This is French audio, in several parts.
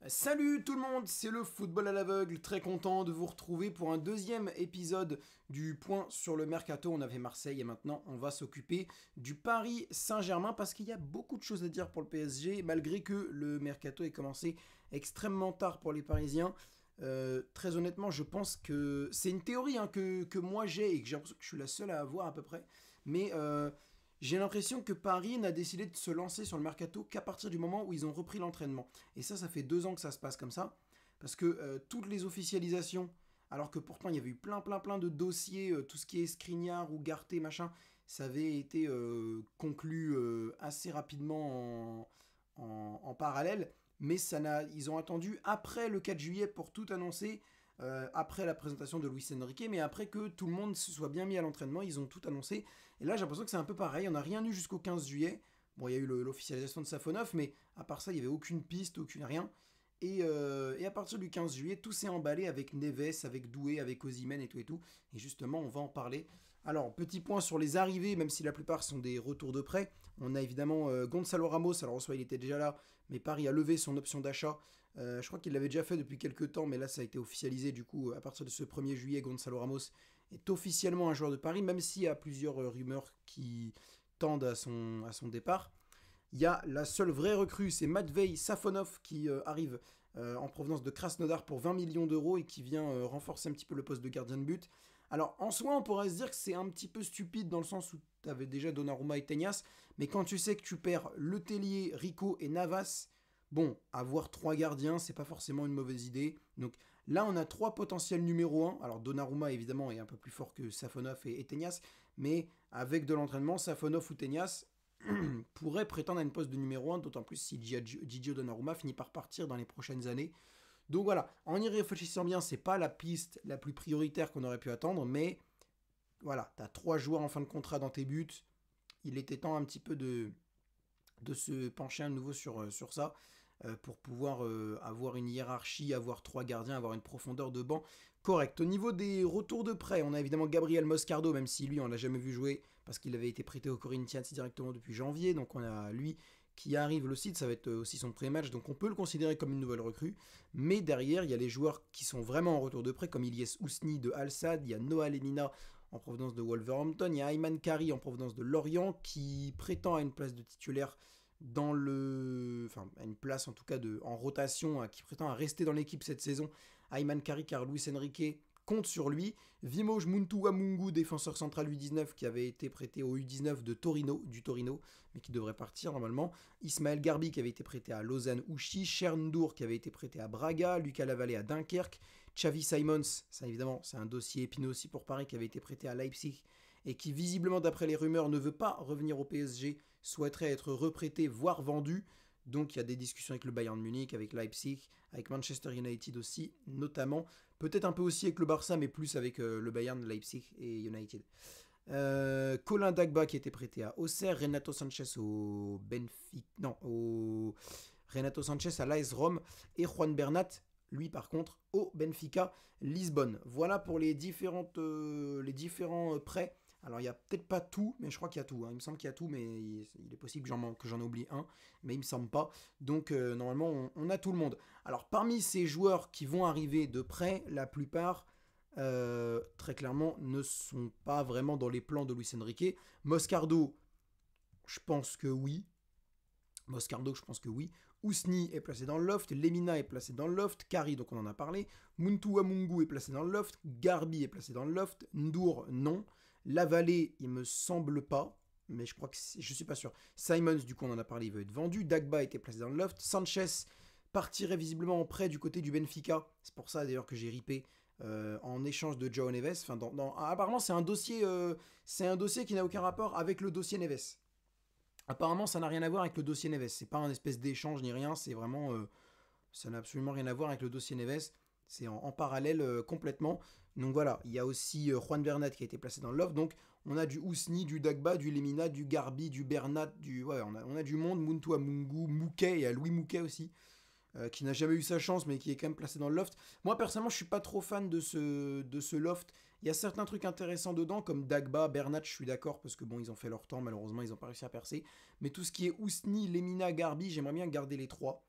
Salut tout le monde, c'est le football à l'aveugle, très content de vous retrouver pour un deuxième épisode du point sur le mercato. On avait Marseille et maintenant on va s'occuper du Paris Saint-Germain parce qu'il y a beaucoup de choses à dire pour le PSG malgré que le mercato ait commencé extrêmement tard pour les Parisiens. Très honnêtement, je pense que c'est une théorie que moi j'ai et que j'ai l'impression que je suis la seule à avoir à peu près, mais j'ai l'impression que Paris n'a décidé de se lancer sur le mercato qu'à partir du moment où ils ont repris l'entraînement. Et ça fait 2 ans que ça se passe comme ça. Parce que toutes les officialisations, alors que pourtant il y avait eu plein de dossiers, tout ce qui est Skriniar ou Garté, machin, ça avait été conclu assez rapidement en parallèle. Mais ils ont attendu après le 4 juillet pour tout annoncer, après la présentation de Luis Enrique, mais après que tout le monde se soit bien mis à l'entraînement, ils ont tout annoncé. Et là, j'ai l'impression que c'est un peu pareil, on n'a rien eu jusqu'au 15 juillet. Bon, il y a eu l'officialisation de Safonov, mais à part ça, il n'y avait aucune piste, aucune rien. Et à partir du 15 juillet, tout s'est emballé avec Neves, avec Doué, avec Osimhen et tout et tout. Et justement, on va en parler. Alors, petit point sur les arrivées, même si la plupart sont des retours de prêt. On a évidemment Gonzalo Ramos, alors en soi il était déjà là, mais Paris a levé son option d'achat. Je crois qu'il l'avait déjà fait depuis quelques temps, mais là ça a été officialisé. Du coup, à partir de ce 1er juillet, Gonzalo Ramos est officiellement un joueur de Paris, même s'il y a plusieurs rumeurs qui tendent à son départ. Il y a la seule vraie recrue, c'est Matvei Safonov qui arrive en provenance de Krasnodar pour 20 millions d'euros et qui vient renforcer un petit peu le poste de gardien de but. Alors en soi, on pourrait se dire que c'est un petit peu stupide dans le sens où tu avais déjà Donnarumma et Tenas, mais quand tu sais que tu perds Letellier, Rico et Navas, bon, avoir 3 gardiens, c'est pas forcément une mauvaise idée. Donc là, on a 3 potentiels numéro 1. Alors Donnarumma évidemment est un peu plus fort que Safonov et Tenas, mais avec de l'entraînement, Safonov ou Tenas pourrait prétendre à une poste de numéro 1, d'autant plus si Gigio Donnarumma finit par partir dans les prochaines années. Donc voilà, en y réfléchissant bien, c'est pas la piste la plus prioritaire qu'on aurait pu attendre, mais voilà, t'as 3 joueurs en fin de contrat dans tes buts. Il était temps un petit peu de se pencher à nouveau sur ça pour pouvoir avoir une hiérarchie, avoir 3 gardiens, avoir une profondeur de banc correcte. Au niveau des retours de prêt, on a évidemment Gabriel Moscardo, même si lui on l'a jamais vu jouer parce qu'il avait été prêté au Corinthians directement depuis janvier, donc on a lui qui arrive le site, ça va être aussi son pré-match, donc on peut le considérer comme une nouvelle recrue. Mais derrière, il y a les joueurs qui sont vraiment en retour de prêt, comme Ilyes Ousni de Al Sadd, il y a Noah Lemina en provenance de Wolverhampton, il y a Ayman Kari en provenance de Lorient qui prétend à une place de titulaire enfin à une place en tout cas en rotation, qui prétend à rester dans l'équipe cette saison. Ayman Kari car Luis Enrique compte sur lui. Vimoj Muntu défenseur central U19 qui avait été prêté au U19 de du Torino, mais qui devrait partir normalement. Ismaël Garbi qui avait été prêté à Lausanne Ouchy. Cherndour qui avait été prêté à Braga. Lucas Lavallée à Dunkerque. Xavi Simons, ça évidemment c'est un dossier épineux aussi pour Paris, qui avait été prêté à Leipzig et qui visiblement d'après les rumeurs ne veut pas revenir au PSG, souhaiterait être reprêté voire vendu. Donc il y a des discussions avec le Bayern Munich, avec Leipzig, avec Manchester United aussi, notamment. Peut-être un peu aussi avec le Barça, mais plus avec le Bayern, Leipzig et United. Colin Dagba qui était prêté à Auxerre, Renato Sanchez au Benfica, non, Renato Sanchez à l'AS Rome et Juan Bernat, lui par contre, au Benfica Lisbonne. Voilà pour les différents prêts. Alors il n'y a peut-être pas tout, mais je crois qu'il y a tout. Il me semble qu'il y a tout, mais il est possible que j'en oublie un, mais il me semble pas. Donc normalement on a tout le monde. Alors parmi ces joueurs qui vont arriver de près, la plupart très clairement ne sont pas vraiment dans les plans de Luis Enrique. Moscardo, je pense que oui. Ousni est placé dans le loft. Lemina est placé dans le loft. Kari, donc on en a parlé. Muntu Amungu est placé dans le loft. Garbi est placé dans le loft. Ndour, non. Lavallée, il me semble pas. Mais je suis pas sûr. Simons, du coup, on en a parlé, il veut être vendu. Dagba était placé dans le loft. Sanchez partirait visiblement en prêt du côté du Benfica. C'est pour ça d'ailleurs que j'ai ripé. En échange de Joao Neves. Enfin, apparemment, c'est un dossier qui n'a aucun rapport avec le dossier Neves. Apparemment, ça n'a rien à voir avec le dossier Neves. C'est pas un espèce d'échange ni rien. C'est vraiment, ça n'a absolument rien à voir avec le dossier Neves. C'est en parallèle complètement. Donc voilà, il y a aussi Juan Bernat qui a été placé dans l'offre. Donc on a du Ousni, du Dagba, du Lemina, du Garbi, du Bernat, ouais, on a du monde. Muntu Amungu, Mouquet, et à Louis Mouquet aussi. Qui n'a jamais eu sa chance mais qui est quand même placé dans le loft. Moi personnellement je suis pas trop fan de ce loft. Il y a certains trucs intéressants dedans comme Dagba, Bernat, je suis d'accord parce que bon ils ont fait leur temps, malheureusement ils n'ont pas réussi à percer. Mais tout ce qui est Ousni, Lemina, Garbi, j'aimerais bien garder les 3.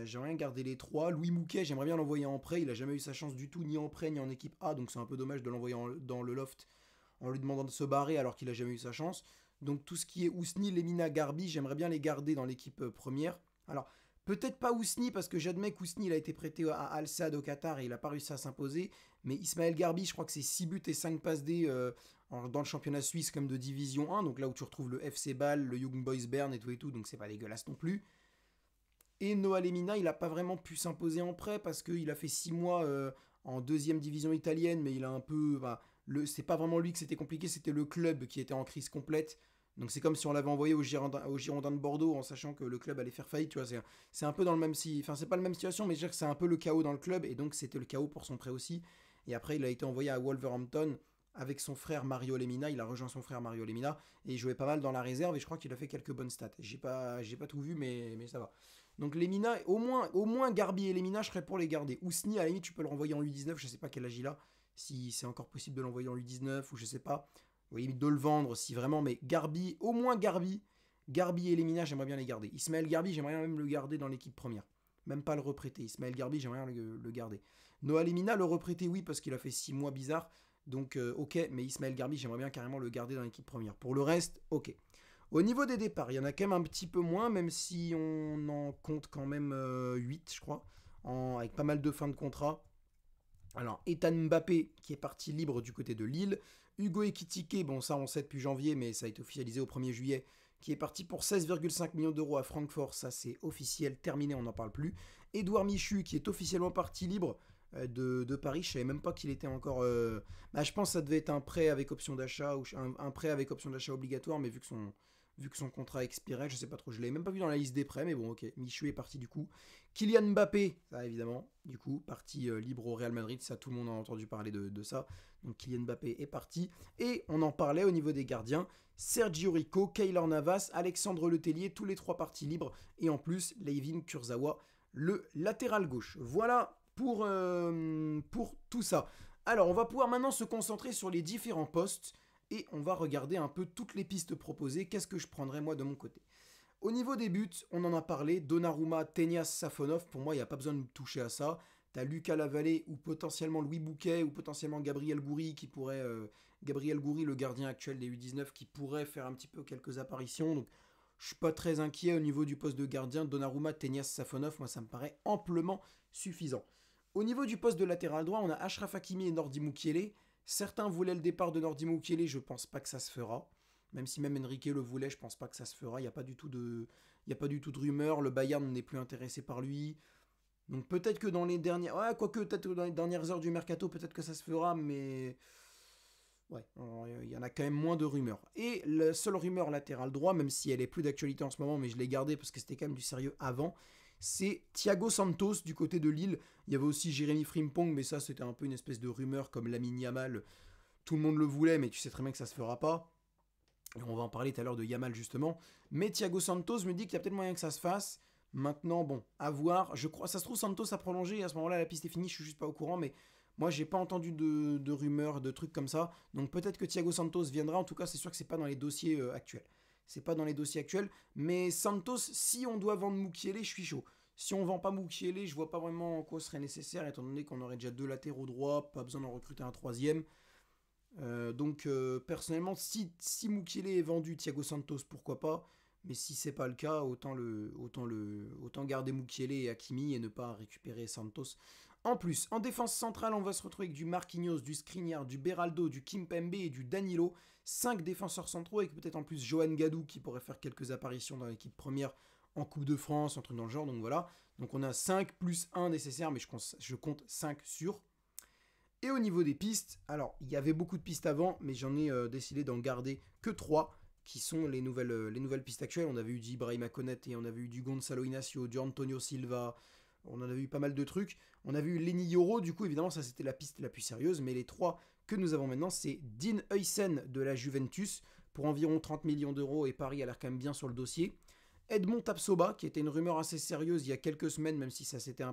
J'aimerais bien garder les trois. Louis Mouquet, j'aimerais bien l'envoyer en prêt. Il a jamais eu sa chance du tout, ni en prêt, ni en équipe A. Donc c'est un peu dommage de l'envoyer dans le loft en lui demandant de se barrer alors qu'il a jamais eu sa chance. Donc tout ce qui est Ousni, Lemina, Garbi, j'aimerais bien les garder dans l'équipe première. Alors peut-être pas Ousni parce que j'admets qu'Ousni il a été prêté à Al Sadd au Qatar et il n'a pas réussi à s'imposer. Mais Ismaël Garbi, je crois que c'est 6 buts et 5 passes D dans le championnat suisse comme de division 1. Donc là où tu retrouves le FC Bâle, le Young Boys Bern et tout. Donc c'est pas dégueulasse non plus. Et Noah Lemina, il n'a pas vraiment pu s'imposer en prêt parce qu'il a fait 6 mois en deuxième division italienne, mais il a un peu. Bah, c'est pas vraiment lui que c'était compliqué, c'était le club qui était en crise complète. Donc c'est comme si on l'avait envoyé au Girondins de Bordeaux en sachant que le club allait faire faillite. Tu vois, c'est un peu dans le même si, enfin c'est pas la même situation, mais je veux dire que c'est un peu le chaos dans le club et donc c'était le chaos pour son prêt aussi. Et après il a été envoyé à Wolverhampton avec son frère Mario Lemina. Il a rejoint son frère Mario Lemina et il jouait pas mal dans la réserve et je crois qu'il a fait quelques bonnes stats. J'ai pas tout vu, mais ça va. Donc Lemina, au moins Garbi et Lemina, je serais pour les garder. Ousni, à la limite, tu peux le renvoyer en U19, je sais pas quel âge il a, si c'est encore possible de l'envoyer en U19 ou je sais pas. Oui, de le vendre si vraiment, mais Garbi, au moins Garbi et Lemina, j'aimerais bien les garder. Ismaël Garbi, j'aimerais bien même le garder dans l'équipe première. Même pas le reprêter. Ismaël Garbi, j'aimerais bien le garder. Noah Lemina, le reprêter, oui, parce qu'il a fait 6 mois bizarres. Donc, ok, mais Ismaël Garbi, j'aimerais bien carrément le garder dans l'équipe première. Pour le reste, ok. Au niveau des départs, il y en a quand même un petit peu moins, même si on en compte quand même 8, je crois, avec pas mal de fins de contrat. Alors, Ethan Mbappé, qui est parti libre du côté de Lille. Hugo Ekitike, bon ça on sait depuis janvier, mais ça a été officialisé au 1er juillet, qui est parti pour 16,5 millions d'euros à Francfort, ça c'est officiel, terminé, on n'en parle plus. Édouard Michu, qui est officiellement parti libre de Paris, je savais même pas qu'il était encore... Bah, je pense que ça devait être un prêt avec option d'achat, ou un prêt avec option d'achat obligatoire, mais vu que son contrat expirait, je sais pas trop, je l'ai même pas vu dans la liste des prêts, mais bon ok, Michu est parti du coup. Kylian Mbappé, ça évidemment, du coup, parti libre au Real Madrid, ça tout le monde a entendu parler de ça. Donc Kylian Mbappé est parti. Et on en parlait au niveau des gardiens. Sergio Rico, Keylor Navas, Alexandre Letellier, tous les trois partis libres. Et en plus, Levin Kurzawa, le latéral gauche. Voilà pour tout ça. Alors, on va pouvoir maintenant se concentrer sur les différents postes. Et on va regarder un peu toutes les pistes proposées. Qu'est-ce que je prendrais moi de mon côté? Au niveau des buts, on en a parlé. Donnarumma, Tenias, Safonov. Pour moi, il n'y a pas besoin de toucher à ça. T'as Lucas Lavallée ou potentiellement Louis Bouquet ou potentiellement Gabriel Goury qui pourrait... Gabriel Goury, le gardien actuel des U19, qui pourrait faire un petit peu quelques apparitions. Donc je suis pas très inquiet au niveau du poste de gardien. Donnarumma, Tenias, Safonov, moi ça me paraît amplement suffisant. Au niveau du poste de latéral droit, on a Achraf Hakimi et Nordi Mukiele. Certains voulaient le départ de Nordi Mukiele, je pense pas que ça se fera. Même si même Enrique le voulait, je pense pas que ça se fera. Il n'y a pas du tout de rumeur. Le Bayern n'est plus intéressé par lui. Donc peut-être que dans les dernières... Ouais, quoique peut-être dans les dernières heures du mercato, peut-être que ça se fera, mais... Ouais, il y en a quand même moins de rumeurs. Et la seule rumeur latérale droit, même si elle est plus d'actualité en ce moment, mais je l'ai gardée parce que c'était quand même du sérieux avant, c'est Thiago Santos du côté de Lille. Il y avait aussi Jérémy Frimpong, mais ça c'était un peu une espèce de rumeur comme Lamine Yamal. Tout le monde le voulait, mais tu sais très bien que ça se fera pas. Et on va en parler tout à l'heure de Yamal justement. Mais Thiago Santos me dit qu'il y a peut-être moyen que ça se fasse. Maintenant, bon, à voir. Je crois, ça se trouve, Santos a prolongé. Et à ce moment-là, la piste est finie. Je suis juste pas au courant. Mais moi, j'ai pas entendu de rumeurs, de trucs comme ça. Donc peut-être que Thiago Santos viendra. En tout cas, c'est sûr que c'est pas dans les dossiers actuels. C'est pas dans les dossiers actuels. Mais Santos, si on doit vendre Mukiele, je suis chaud. Si on vend pas Mukiele, je vois pas vraiment en quoi ce serait nécessaire, étant donné qu'on aurait déjà deux latéraux droits, pas besoin d'en recruter un troisième. Donc personnellement, si Mukiele est vendu, Thiago Santos, pourquoi pas. Mais si c'est pas le cas, autant garder Mukiele et Hakimi et ne pas récupérer Santos. En plus, en défense centrale, on va se retrouver avec du Marquinhos, du Skriniar, du Beraldo, du Kimpembe et du Danilo. 5 défenseurs centraux avec peut-être en plus Johan Gadou qui pourrait faire quelques apparitions dans l'équipe première en Coupe de France, un truc dans le genre. Donc voilà. Donc on a 5 plus 1 nécessaire, mais je compte 5 sur. Et au niveau des pistes, alors il y avait beaucoup de pistes avant, mais j'en ai décidé d'en garder que 3 qui sont les nouvelles pistes actuelles. On avait eu du Ibrahima Konaté, et on avait eu du Gonzalo Inacio, du Antonio Silva, on en avait eu pas mal de trucs. On avait eu Lenny Yoro, du coup évidemment ça c'était la piste la plus sérieuse, mais les 3 que nous avons maintenant c'est Dean Huysen de la Juventus pour environ 30 millions d'euros et Paris a l'air quand même bien sur le dossier. Edmond Tapsoba, qui était une rumeur assez sérieuse il y a quelques semaines, même si ça s'est un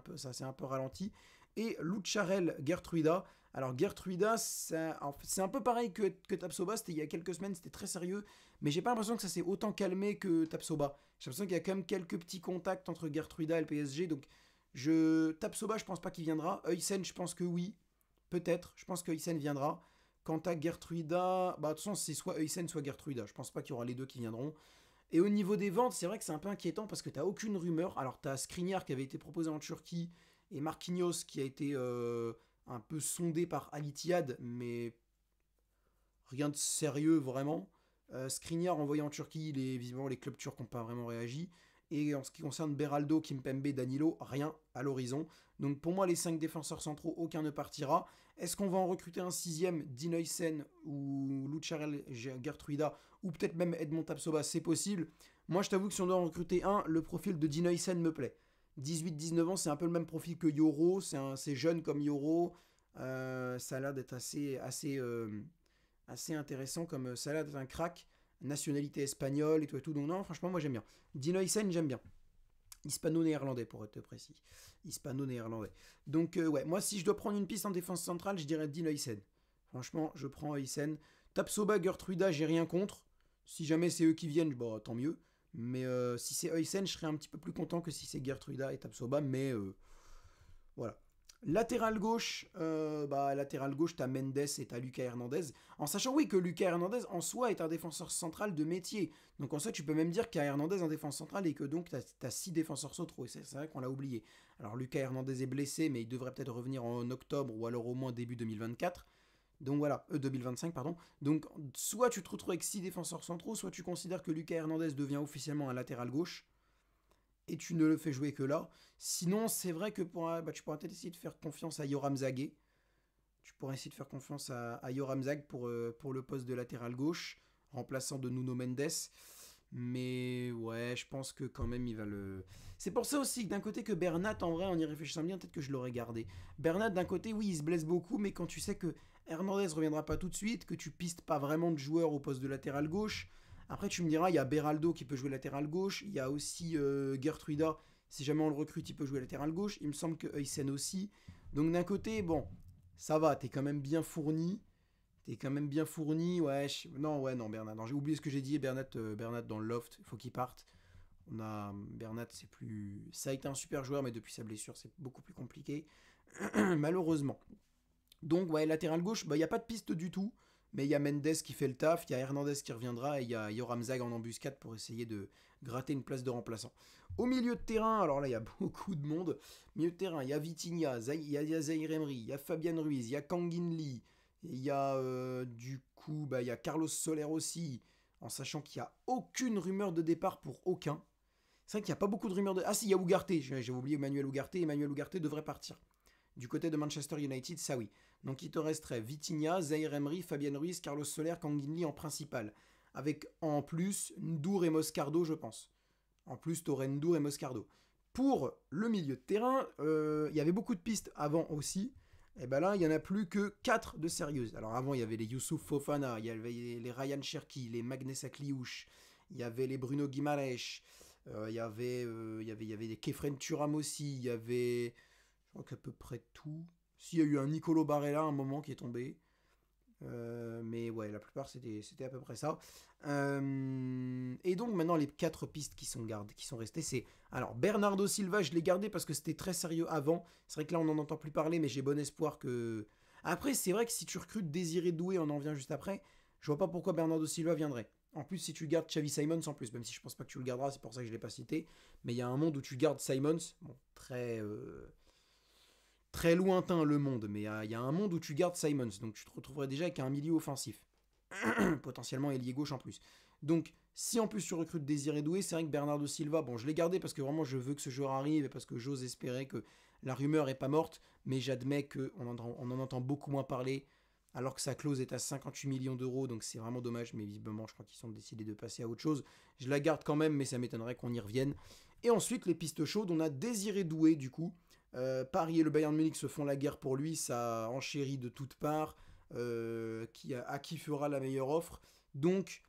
peu ralenti. et Lucharel Gertruida. Alors Gertruida, c'est un peu pareil que Tapsoba, c'était il y a quelques semaines, c'était très sérieux, mais j'ai pas l'impression que ça s'est autant calmé que Tapsoba. J'ai l'impression qu'il y a quand même quelques petits contacts entre Gertruida et le PSG, donc Tapsoba, je pense pas qu'il viendra. Huysen, je pense que oui, peut-être, je pense que Huysen viendra. Quant à Gertruida, bah de toute façon c'est soit Huysen soit Gertruida, je pense pas qu'il y aura les deux qui viendront. Et au niveau des ventes, c'est vrai que c'est un peu inquiétant parce que t'as aucune rumeur. Alors t'as Skriniar qui avait été proposé en Turquie et Marquinhos qui a été un peu sondé par Al Ittihad, mais rien de sérieux vraiment. Skriniar envoyé en Turquie, visiblement les clubs turcs n'ont pas vraiment réagi. Et en ce qui concerne Beraldo, Kimpembe, Danilo, rien à l'horizon. Donc pour moi, les 5 défenseurs centraux, aucun ne partira. Est-ce qu'on va en recruter un sixième, Dinoysen ou Lucharel Gertruida, ou peut-être même Edmond Tapsoba, c'est possible. Moi, je t'avoue que si on doit en recruter un, le profil de Dinoysen me plaît. 18-19 ans, c'est un peu le même profil que Yoro, c'est jeune comme Yoro. Ça a l'air d'être assez intéressant comme ça a l'air d'être un crack. Nationalité espagnole et tout et tout. Donc non, franchement, moi j'aime bien. Dino Hyssen, j'aime bien. Hispano-néerlandais pour être précis. Hispano-néerlandais. Donc ouais, moi si je dois prendre une piste en défense centrale, je dirais Dino Hyssen. Franchement, je prends Hyssen. Tapsoba, Gertruida, j'ai rien contre. Si jamais c'est eux qui viennent, bon, tant mieux. Mais si c'est Hyssen, je serais un petit peu plus content que si c'est Gertruida et Tapsoba. Mais voilà. Latéral gauche, t'as Mendes et t'as Lucas Hernandez. En sachant, oui, que Lucas Hernandez, en soi, est un défenseur central de métier. Donc, en soi, tu peux même dire qu'il y a Hernandez en défense centrale et que donc, t'as 6 défenseurs centraux. Et c'est vrai qu'on l'a oublié. Alors, Lucas Hernandez est blessé, mais il devrait peut-être revenir en octobre ou alors au moins début 2024. Donc voilà, 2025, pardon. Donc, soit tu te retrouves avec 6 défenseurs centraux, soit tu considères que Lucas Hernandez devient officiellement un latéral gauche et tu ne le fais jouer que là. Sinon, c'est vrai que tu pourras peut-être essayer de faire confiance à Yoram Zague. Tu pourrais essayer de faire confiance à Yoram Zag pour le poste de latéral gauche, remplaçant de Nuno Mendes. Mais ouais, je pense que quand même il va le. C'est pour ça aussi que d'un côté que Bernat, en vrai, en y réfléchissant bien, peut-être que je l'aurais gardé. Bernat, d'un côté, oui, il se blesse beaucoup, mais quand tu sais que Hernandez reviendra pas tout de suite, que tu pistes pas vraiment de joueurs au poste de latéral gauche. Après, tu me diras, il y a Beraldo qui peut jouer latéral gauche, il y a aussi Gertruida, si jamais on le recrute, il peut jouer latéral gauche. Il me semble que Huysen aussi. Donc d'un côté, bon, ça va, t'es quand même bien fourni. T'es quand même bien fourni, ouais. Non, ouais, non, Bernat. Non, j'ai oublié ce que j'ai dit. Bernat dans le loft, il faut qu'il parte. Bernat, c'est plus. Ça a été un super joueur, mais depuis sa blessure, c'est beaucoup plus compliqué. Malheureusement. Donc, ouais, latéral gauche, il n'y a pas de piste du tout. Mais il y a Mendes qui fait le taf, il y a Hernandez qui reviendra et il y a Yoram Zag en embuscade pour essayer de gratter une place de remplaçant. Au milieu de terrain, alors là, il y a beaucoup de monde. Milieu de terrain, il y a Vitinha, il y a Zaire Emery, il y a Fabian Ruiz, il y a Kangin Lee, il y a il y a Carlos Soler aussi, en sachant qu'il n'y a aucune rumeur de départ pour aucun. C'est vrai qu'il n'y a pas beaucoup de rumeurs de. Ah si, il y a Ugarte, j'ai oublié Emmanuel Ugarte. Emmanuel Ugarte devrait partir. Du côté de Manchester United, ça oui. Donc il te resterait Vitinha, Zaire Emery, Fabian Ruiz, Carlos Soler, Kangin Lee en principal. Avec en plus Ndour et Moscardo, je pense. En plus, t'aurais Ndour et Moscardo. Pour le milieu de terrain, il y avait beaucoup de pistes avant aussi. Et ben là, il n'y en a plus que 4 de sérieuses. Alors avant, il y avait les Youssouf Fofana, il y avait les Ryan Cherki, les Magnus Akliouche, il y avait les Bruno Guimaraes, il y avait des Kefren Turam aussi, il y avait, je crois qu'à peu près tout. S'il y a eu un Nicolo Barella à un moment qui est tombé. Mais ouais, la plupart c'était à peu près ça. Et donc maintenant les 4 pistes qui sont restées, c'est alors Bernardo Silva, je l'ai gardé parce que c'était très sérieux avant. C'est vrai que là on n'en entend plus parler, mais j'ai bon espoir que. Après, c'est vrai que si tu recrutes Désiré Doué, on en vient juste après. Je vois pas pourquoi Bernardo Silva viendrait. En plus, si tu gardes Xavi Simons en plus, même si je pense pas que tu le garderas, c'est pour ça que je l'ai pas cité. Mais il y a un monde où tu gardes Simons, bon, très lointain le monde, mais il y a un monde où tu gardes Simons, donc tu te retrouverais déjà avec un milieu offensif. Potentiellement ailier gauche en plus. Donc, si en plus tu recrutes Désiré Doué, c'est vrai que Bernardo Silva, bon, je l'ai gardé parce que vraiment je veux que ce joueur arrive et parce que j'ose espérer que la rumeur est pas morte, mais j'admets qu'on en entend beaucoup moins parler, alors que sa clause est à 58 millions d'euros, donc c'est vraiment dommage, mais visiblement je crois qu'ils sont décidés de passer à autre chose. Je la garde quand même, mais ça m'étonnerait qu'on y revienne. Et ensuite, les pistes chaudes, on a Désiré Doué du coup. Paris et le Bayern Munich se font la guerre pour lui, ça enchérit de toutes parts, à qui fera la meilleure offre. Donc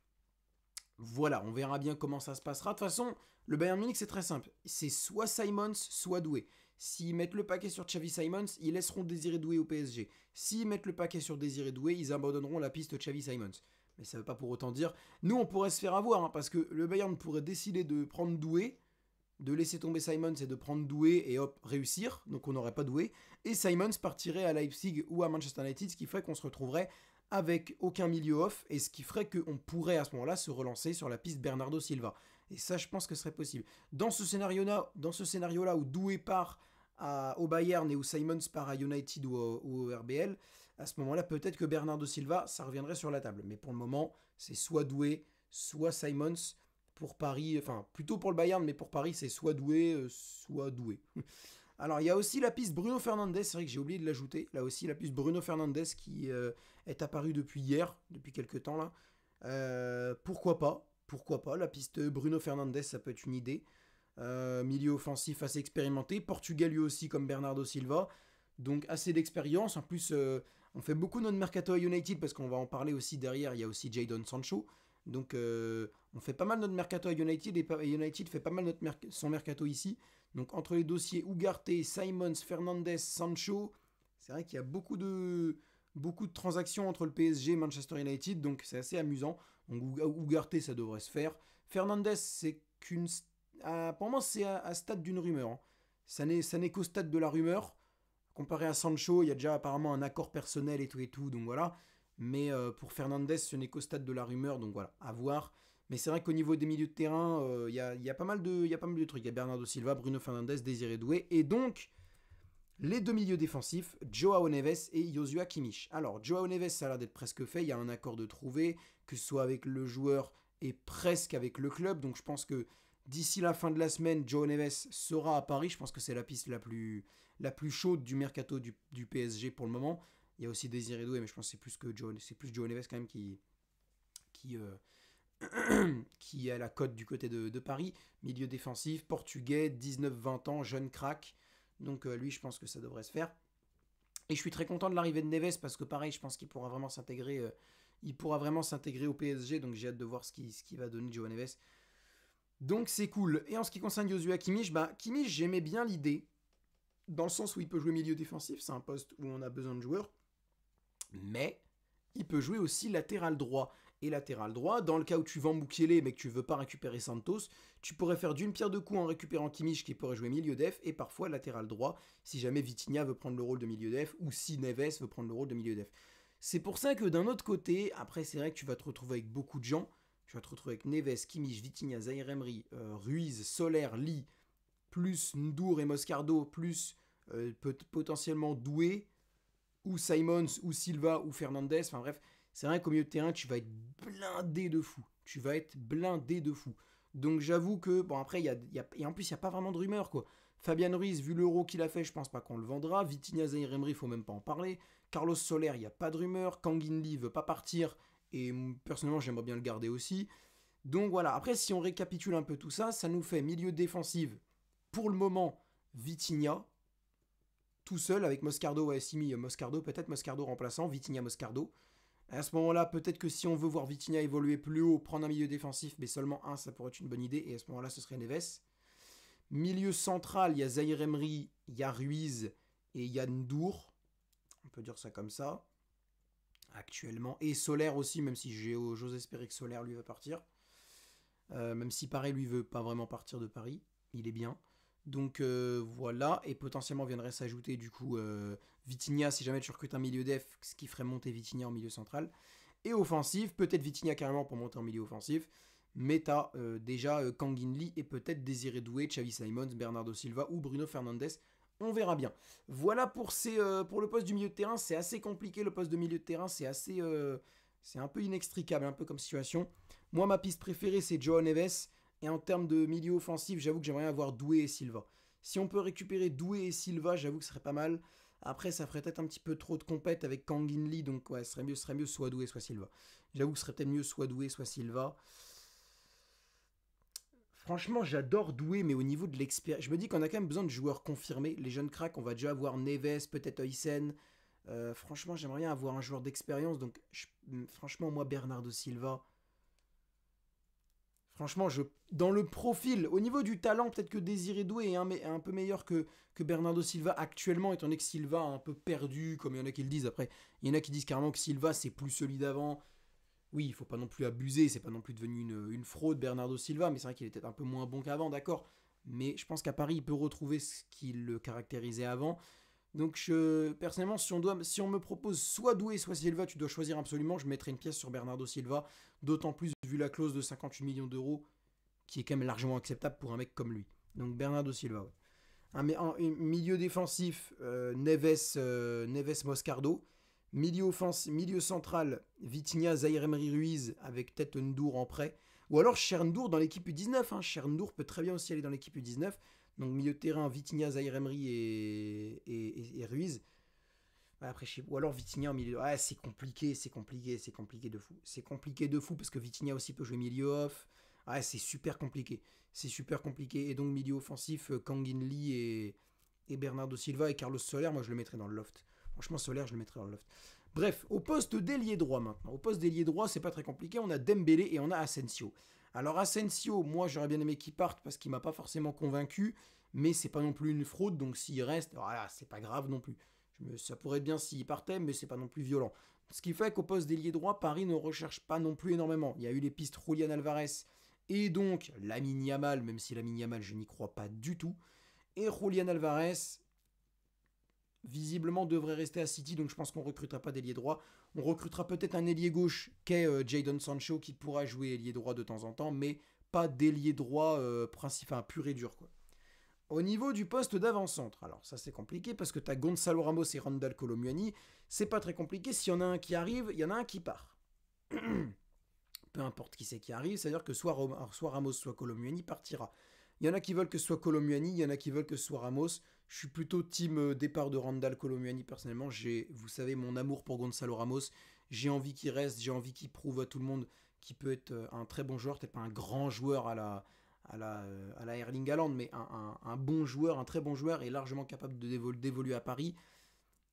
voilà, on verra bien comment ça se passera. De toute façon, le Bayern Munich c'est très simple, c'est soit Simons, soit Doué. S'ils mettent le paquet sur Xavi Simons, ils laisseront Désiré Doué au PSG. S'ils mettent le paquet sur Désiré Doué, ils abandonneront la piste Xavi Simons. Mais ça ne veut pas pour autant dire... Nous, on pourrait se faire avoir, hein, parce que le Bayern pourrait décider de prendre Doué, de laisser tomber Simons et de prendre Doué et hop, réussir. Donc on n'aurait pas Doué. Et Simons partirait à Leipzig ou à Manchester United, ce qui ferait qu'on se retrouverait avec aucun milieu off, et ce qui ferait qu'on pourrait à ce moment-là se relancer sur la piste Bernardo Silva. Et ça, je pense que ce serait possible. Dans ce scénario-là où Doué part au Bayern et où Simons part à United ou au RBL, à ce moment-là, peut-être que Bernardo Silva, ça reviendrait sur la table. Mais pour le moment, c'est soit Doué, soit Simons pour Paris. Enfin, plutôt pour le Bayern, mais pour Paris, c'est soit Doué, soit Doué. Alors, il y a aussi la piste Bruno Fernandes, c'est vrai que j'ai oublié de l'ajouter. Là aussi, la piste Bruno Fernandes qui est apparue depuis hier, depuis quelques temps là. Pourquoi pas, la piste Bruno Fernandes, ça peut être une idée. Milieu offensif assez expérimenté. Portugais lui aussi, comme Bernardo Silva. Donc, assez d'expérience. En plus, on fait beaucoup notre mercato à United parce qu'on va en parler aussi derrière. Il y a aussi Jadon Sancho. Donc, on fait pas mal notre mercato à United et United fait pas mal son mercato ici. Donc entre les dossiers Ugarte, Simons, Fernandes, Sancho, c'est vrai qu'il y a beaucoup de transactions entre le PSG et Manchester United, donc c'est assez amusant. Donc Ugarte, ça devrait se faire. Fernandes, c'est qu'une... pour moi, c'est à stade d'une rumeur. Hein. Ça n'est qu'au stade de la rumeur. Comparé à Sancho, il y a déjà apparemment un accord personnel et tout, donc voilà. Mais pour Fernandes, ce n'est qu'au stade de la rumeur, donc voilà, à voir. Mais c'est vrai qu'au niveau des milieux de terrain, il y a pas mal de trucs. Il y a Bernardo Silva, Bruno Fernandes, Désiré Doué. Et donc, les deux milieux défensifs, Joao Neves et Joshua Kimmich. Alors, Joao Neves, ça a l'air d'être presque fait. Il y a un accord de trouver, que ce soit avec le joueur et presque avec le club. Donc, je pense que d'ici la fin de la semaine, Joao Neves sera à Paris. Je pense que c'est la piste la plus chaude du mercato du PSG pour le moment. Il y a aussi Désiré Doué, mais je pense que c'est plus Joao Neves quand même qui a la cote du côté de Paris. Milieu défensif, portugais, 19-20 ans, jeune crack. Donc lui, je pense que ça devrait se faire. Et je suis très content de l'arrivée de Neves parce que pareil, je pense qu'il pourra vraiment s'intégrer. Il pourra vraiment s'intégrer au PSG. Donc j'ai hâte de voir ce qui va donner Joao Neves. Donc c'est cool. Et en ce qui concerne Joshua Kimmich, Kimmich, j'aimais bien l'idée. Dans le sens où il peut jouer milieu défensif. C'est un poste où on a besoin de joueurs. Mais il peut jouer aussi latéral droit. Et latéral droit, dans le cas où tu vends Mukiele mais que tu veux pas récupérer Santos, tu pourrais faire d'une pierre deux coups en récupérant Kimmich qui pourrait jouer milieu def et parfois latéral droit si jamais Vitinha veut prendre le rôle de milieu def ou si Neves veut prendre le rôle de milieu def. C'est pour ça que d'un autre côté, après c'est vrai que tu vas te retrouver avec beaucoup de gens, tu vas te retrouver avec Neves, Kimmich, Vitinha, Zaïre Emery, Ruiz, Soler, Lee, plus Ndour et Moscardo, plus potentiellement Doué, ou Simons, ou Silva, ou Fernandes, enfin bref, c'est vrai qu'au milieu de terrain, tu vas être blindé de fou. Tu vas être blindé de fou. Donc j'avoue que, bon après, et en plus, il n'y a pas vraiment de rumeur, quoi. Fabian Ruiz, vu l'euro qu'il a fait, je pense pas qu'on le vendra. Vitinha, Zaïre Emery, il faut même pas en parler. Carlos Soler, il n'y a pas de rumeur. Kangin Lee veut pas partir. Et personnellement, j'aimerais bien le garder aussi. Donc voilà, après, si on récapitule un peu tout ça, ça nous fait milieu défensif. Pour le moment, Vitinha, tout seul avec Moscardo, ouais, Simi, Moscardo, peut-être Moscardo remplaçant, Vitinha, Moscardo. À ce moment-là, peut-être que si on veut voir Vitinha évoluer plus haut, prendre un milieu défensif, mais seulement un, ça pourrait être une bonne idée. Et à ce moment-là, ce serait Neves. Milieu central, il y a Zaïre Emery, il y a Ruiz et il y a Ndour. On peut dire ça comme ça. Actuellement. Et Soler aussi, même si j'ose espérer que Soler lui va partir. Même si pareil, lui veut pas vraiment partir de Paris. Il est bien. Donc voilà, et potentiellement viendrait s'ajouter du coup Vitinha si jamais tu recrutes un milieu def, ce qui ferait monter Vitinha en milieu central. Et offensif, peut-être Vitinha carrément pour monter en milieu offensif, mais t'as déjà Kangin Lee et peut-être Désiré Doué, Xavi Simons, Bernardo Silva ou Bruno Fernandes. On verra bien. Voilà pour le poste du milieu de terrain, c'est assez compliqué le poste de milieu de terrain, c'est un peu inextricable, un peu comme situation. Moi ma piste préférée c'est Joao Neves. Et en termes de milieu offensif, j'avoue que j'aimerais avoir Doué et Silva. Si on peut récupérer Doué et Silva, j'avoue que ce serait pas mal. Après, ça ferait peut-être un petit peu trop de compète avec Kangin Lee, donc ouais, ce serait mieux soit Doué, soit Silva. J'avoue que ce serait peut-être mieux soit Doué, soit Silva. Franchement, j'adore Doué, mais au niveau de l'expérience, je me dis qu'on a quand même besoin de joueurs confirmés. Les jeunes cracks, on va déjà avoir Neves, peut-être Oysen. Franchement, j'aimerais bien avoir un joueur d'expérience, donc franchement, moi, Bernardo Silva... Franchement, dans le profil, au niveau du talent, peut-être que Désiré Doué est un peu meilleur que Bernardo Silva actuellement, étant donné que Silva a un peu perdu, comme il y en a qui le disent. Après, il y en a qui disent carrément que Silva, c'est plus celui d'avant. Oui, il faut pas non plus abuser, c'est pas non plus devenu une fraude Bernardo Silva, mais c'est vrai qu'il était un peu moins bon qu'avant, d'accord. Mais je pense qu'à Paris, il peut retrouver ce qui le caractérisait avant. Donc personnellement, si on me propose soit Doué, soit Silva, tu dois choisir absolument, je mettrai une pièce sur Bernardo Silva, d'autant plus vu la clause de 58 millions d'euros, qui est quand même largement acceptable pour un mec comme lui. Donc Bernardo Silva, ouais. Un milieu défensif, Neves Moscardo. Milieu central, Vitinha, Zaire Emery Ruiz avec Tête Ndour en prêt. Ou alors Cherndour dans l'équipe U19. Cherndour peut très bien aussi aller dans l'équipe U19. Donc milieu de terrain, Vitinha, Zaire Emery et Ruiz. Après, ou alors Vitinha en milieu. Ah, c'est compliqué de fou. C'est compliqué de fou parce que Vitinha aussi peut jouer milieu off. Ah, c'est super compliqué. C'est super compliqué. Et donc milieu offensif, Kangin Lee et Bernardo Silva et Carlos Soler, moi je le mettrais dans le loft. Franchement, Soler, je le mettrais dans le loft. Bref, au poste d'ailier droit maintenant. Au poste d'ailier droit, c'est pas très compliqué. On a Dembélé et on a Asensio. Alors Asensio, moi j'aurais bien aimé qu'il parte parce qu'il m'a pas forcément convaincu, mais c'est pas non plus une fraude, donc s'il reste, voilà, c'est pas grave non plus. Ça pourrait être bien s'il partait, mais c'est pas non plus violent. Ce qui fait qu'au poste d'ailier droit, Paris ne recherche pas non plus énormément. Il y a eu les pistes Julian Alvarez et donc Lamine Yamal, même si Lamine Yamal, je n'y crois pas du tout. Et Julian Alvarez, visiblement, devrait rester à City, donc je pense qu'on ne recrutera pas d'ailier droit. On recrutera peut-être un ailier gauche qu'est Jadon Sancho qui pourra jouer ailier droit de temps en temps, mais pas d'ailier droit principal, pur et dur, quoi. Au niveau du poste d'avant-centre, alors ça c'est compliqué parce que tu as Gonzalo Ramos et Randall Colomuani. C'est pas très compliqué, s'il y en a un qui arrive, il y en a un qui part. Peu importe qui c'est qui arrive, c'est-à-dire que soit Ramos, soit Colomuani partira. Il y en a qui veulent que ce soit Colomuani, il y en a qui veulent que ce soit Ramos. Je suis plutôt team départ de Randall Colomuani personnellement. Vous savez, mon amour pour Gonzalo Ramos. J'ai envie qu'il reste, j'ai envie qu'il prouve à tout le monde qu'il peut être un très bon joueur, peut-être pas un grand joueur à la Erling Haaland, mais un bon joueur, un très bon joueur et largement capable d'évoluer à Paris.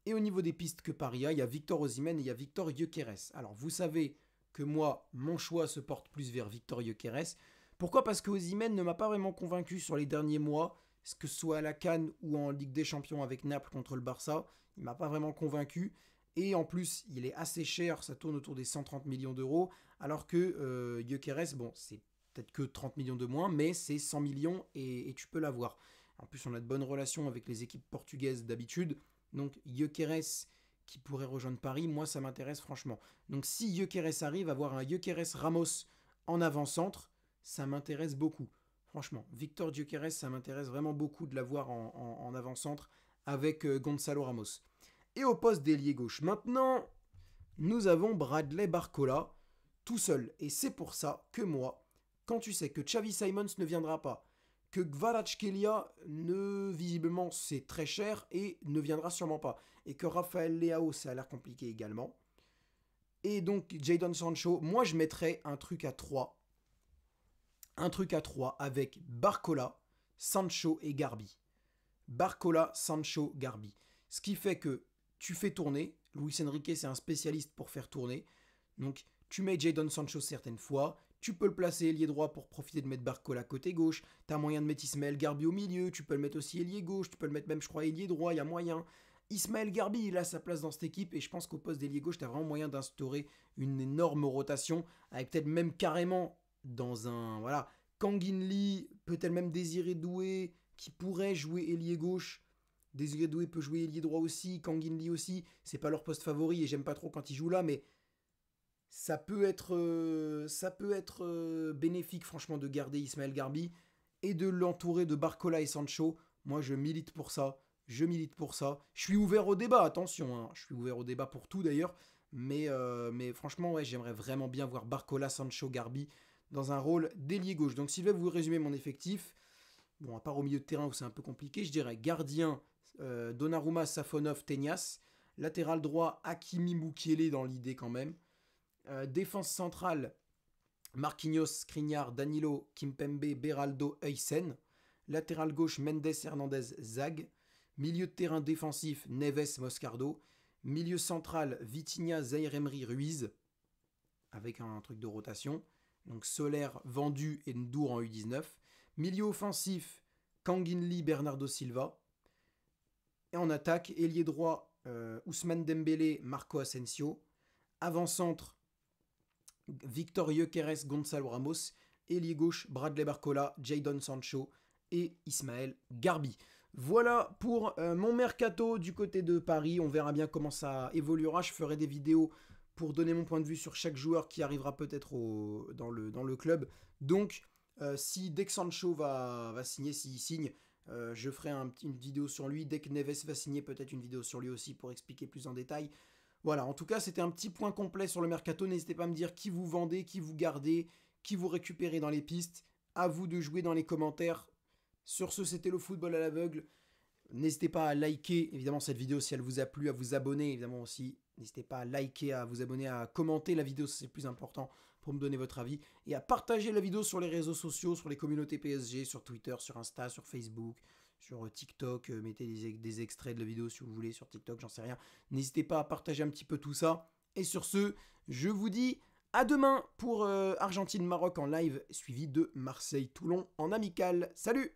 Et au niveau des pistes que Paris a, il y a Victor Osimhen et il y a Victor Gyökeres. Alors vous savez que moi, mon choix se porte plus vers Victor Gyökeres. Pourquoi ? Parce que Osimhen ne m'a pas vraiment convaincu sur les derniers mois, que ce soit à la CAN ou en Ligue des Champions avec Naples contre le Barça. Il m'a pas vraiment convaincu. Et en plus, il est assez cher, ça tourne autour des 130 millions d'euros, alors que Gyökeres, bon, c'est peut-être que 30 millions de moins, mais c'est 100 millions et tu peux l'avoir. En plus, on a de bonnes relations avec les équipes portugaises d'habitude. Donc, Gyökeres qui pourrait rejoindre Paris, moi, ça m'intéresse franchement. Donc, si Gyökeres arrive, avoir un Gyökeres Ramos en avant-centre, ça m'intéresse beaucoup. Franchement, Victor Gyökeres, ça m'intéresse vraiment beaucoup de l'avoir en avant-centre avec Gonzalo Ramos. Et au poste d'ailier gauche, maintenant, nous avons Bradley Barcola tout seul. Et c'est pour ça que moi, quand tu sais que Xavi Simons ne viendra pas, que Kvaratskhelia, visiblement, c'est très cher et ne viendra sûrement pas, et que Raphaël Leao, ça a l'air compliqué également, et donc Jadon Sancho, moi je mettrais un truc à 3. Un truc à 3 avec Barcola, Sancho et Garbi. Barcola, Sancho, Garbi. Ce qui fait que tu fais tourner. Luis Enrique, c'est un spécialiste pour faire tourner. Donc, tu mets Jadon Sancho certaines fois. Tu peux le placer ailier droit pour profiter de mettre Barcola côté gauche. Tu as moyen de mettre Ismaël Garbi au milieu. Tu peux le mettre aussi ailier gauche. Tu peux le mettre même, je crois, ailier droit. Il y a moyen. Ismaël Garbi, il a sa place dans cette équipe. Et je pense qu'au poste d'ailier gauche, tu as vraiment moyen d'instaurer une énorme rotation. Avec peut-être même carrément dans un. Voilà. Kangin Lee, peut-être même Désiré Doué, qui pourrait jouer ailier gauche. Désiré Doué peut jouer ailier droit aussi, Kangin Lee aussi. C'est pas leur poste favori et j'aime pas trop quand ils jouent là, mais ça peut être bénéfique franchement de garder Ismaël Garbi et de l'entourer de Barcola et Sancho. Moi je milite pour ça. Je milite pour ça. Je suis ouvert au débat, attention. Je suis ouvert au débat pour tout d'ailleurs. Mais franchement, ouais, j'aimerais vraiment bien voir Barcola, Sancho, Garbi dans un rôle d'ailier gauche. Donc si je vais vous résumer mon effectif, bon, à part au milieu de terrain où c'est un peu compliqué, je dirais gardien Donnarumma, Safonov, Tenyas. Latéral droit, Hakimi, Mukiele dans l'idée quand même. Défense centrale, Marquinhos, Skriniar, Danilo, Kimpembe, Beraldo, Eysen. Latéral gauche, Mendes, Hernandez, Zag. Milieu de terrain défensif, Neves, Moscardo. Milieu central, Vitinha, Zaire Emery, Ruiz. Avec un truc de rotation. donc Soler vendu et Ndour en U19. Milieu offensif, Kangin Lee, Bernardo Silva. Et en attaque, ailier droit, Ousmane Dembélé, Marco Asensio. Avant-centre, Victor Gyökeres, Gonzalo Ramos. Ailier gauche, Bradley Barcola, Jadon Sancho et Ismaël Garbi. Voilà pour mon mercato du côté de Paris. On verra bien comment ça évoluera. Je ferai des vidéos pour donner mon point de vue sur chaque joueur qui arrivera peut-être dans le club. Donc, si dès que Sancho va signer, s'il signe, je ferai une vidéo sur lui. Dès que Neves va signer, peut-être une vidéo sur lui aussi pour expliquer plus en détail. Voilà, en tout cas, c'était un petit point complet sur le mercato. N'hésitez pas à me dire qui vous vendez, qui vous gardez, qui vous récupérez dans les pistes. À vous de jouer dans les commentaires. Sur ce, c'était le football à l'aveugle. N'hésitez pas à liker, évidemment, cette vidéo si elle vous a plu, à vous abonner, évidemment aussi. N'hésitez pas à liker, à vous abonner, à commenter la vidéo, c'est le plus important pour me donner votre avis. Et à partager la vidéo sur les réseaux sociaux, sur les communautés PSG, sur Twitter, sur Insta, sur Facebook, sur TikTok. Mettez des extraits de la vidéo si vous voulez sur TikTok, j'en sais rien. N'hésitez pas à partager un petit peu tout ça. Et sur ce, je vous dis à demain pour Argentine-Maroc en live, suivi de Marseille-Toulon en amical. Salut!